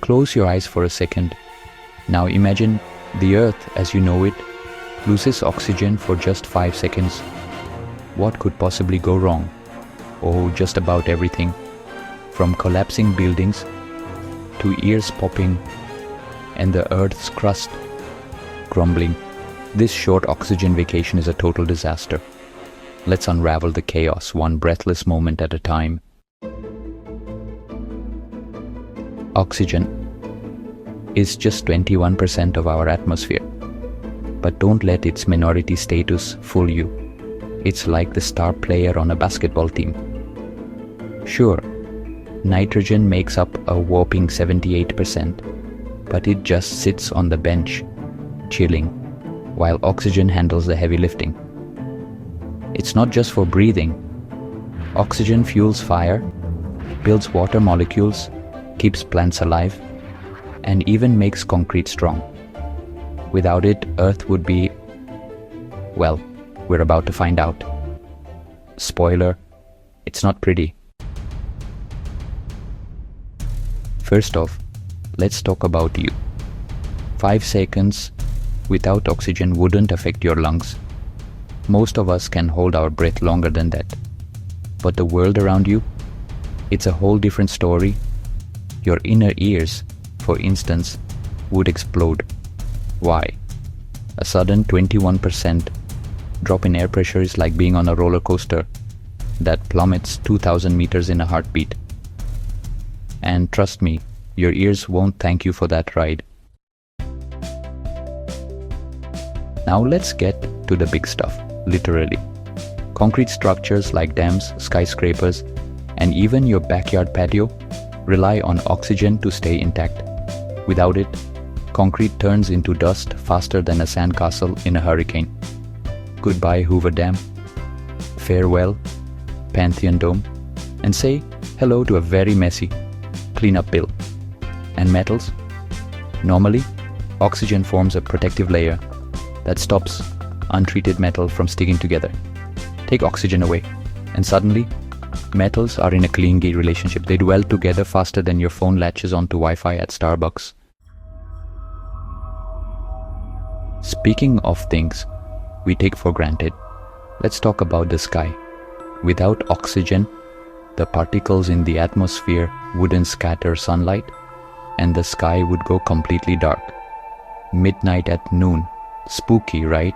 Close your eyes for a second. Now imagine the Earth as you know it loses oxygen for just 5 seconds. What could possibly go wrong? Oh, just about everything. From collapsing buildings to ears popping and the Earth's crust crumbling. This short oxygen vacation is a total disaster. Let's unravel the chaos one breathless moment at a time. Oxygen is just 21% of our atmosphere. But don't let its minority status fool you. It's like the star player on a basketball team. Sure, nitrogen makes up a whopping 78%, but it just sits on the bench, chilling, while oxygen handles the heavy lifting. It's not just for breathing. Oxygen fuels fire, builds water molecules, keeps plants alive, and even makes concrete strong. Without it, Earth would be, well, we're about to find out. Spoiler, it's not pretty. First off, let's talk about you. 5 seconds without oxygen wouldn't affect your lungs. Most of us can hold our breath longer than that. But the world around you, it's a whole different story. Your inner ears, for instance, would explode. Why? A sudden 21% drop in air pressure is like being on a roller coaster that plummets 2,000 meters in a heartbeat. And trust me, your ears won't thank you for that ride. Now let's get to the big stuff, literally. Concrete structures like dams, skyscrapers, and even your backyard patio rely on oxygen to stay intact. Without it, concrete turns into dust faster than a sandcastle in a hurricane. Goodbye Hoover Dam, farewell Pantheon Dome, and say hello to a very messy cleanup bill. And metals? Normally, oxygen forms a protective layer that stops untreated metal from sticking together. Take oxygen away, and suddenly, metals are in a clingy relationship. They dwell together faster than your phone latches onto Wi-Fi at Starbucks. Speaking of things we take for granted, let's talk about the sky. Without oxygen, the particles in the atmosphere wouldn't scatter sunlight, and the sky would go completely dark. Midnight at noon. Spooky, right?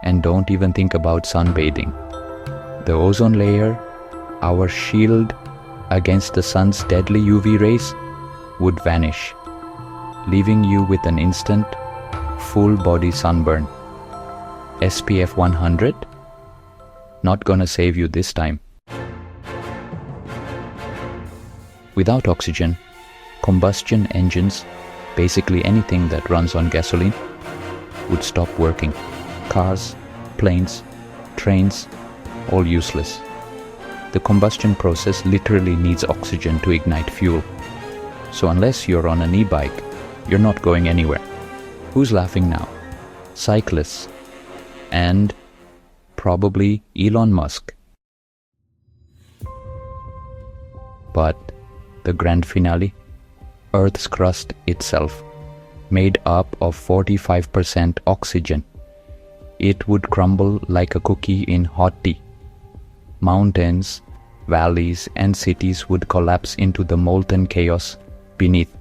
And don't even think about sunbathing. The ozone layer, our shield against the sun's deadly UV rays, would vanish, leaving you with an instant, full-body sunburn. SPF 100? Not gonna save you this time. Without oxygen, combustion engines, basically anything that runs on gasoline, would stop working. Cars, planes, trains, all useless. The combustion process literally needs oxygen to ignite fuel. So unless you're on an e-bike, you're not going anywhere. Who's laughing now? Cyclists. And probably Elon Musk. But the grand finale, Earth's crust itself, made up of 45% oxygen. It would crumble like a cookie in hot tea. Mountains, valleys, and cities would collapse into the molten chaos beneath.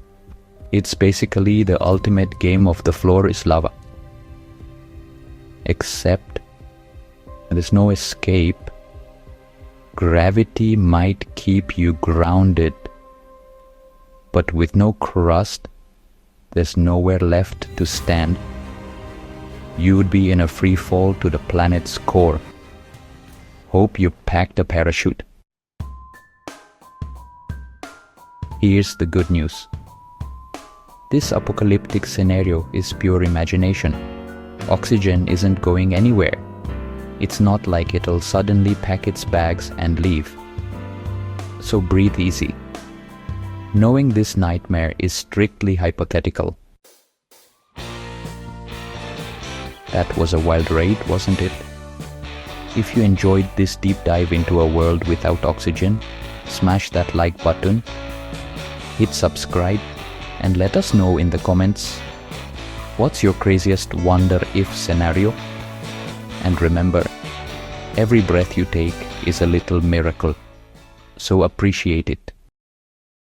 It's basically the ultimate game of the floor is lava. Except there's no escape. Gravity might keep you grounded, but with no crust, there's nowhere left to stand. You would be in a free fall to the planet's core. Hope you packed a parachute. Here's the good news. This apocalyptic scenario is pure imagination. Oxygen isn't going anywhere. It's not like it'll suddenly pack its bags and leave. So breathe easy. Knowing this nightmare is strictly hypothetical. That was a wild raid, wasn't it? If you enjoyed this deep dive into a world without oxygen, smash that like button, hit subscribe, and let us know in the comments what's your craziest wonder-if scenario. And remember, every breath you take is a little miracle, so appreciate it.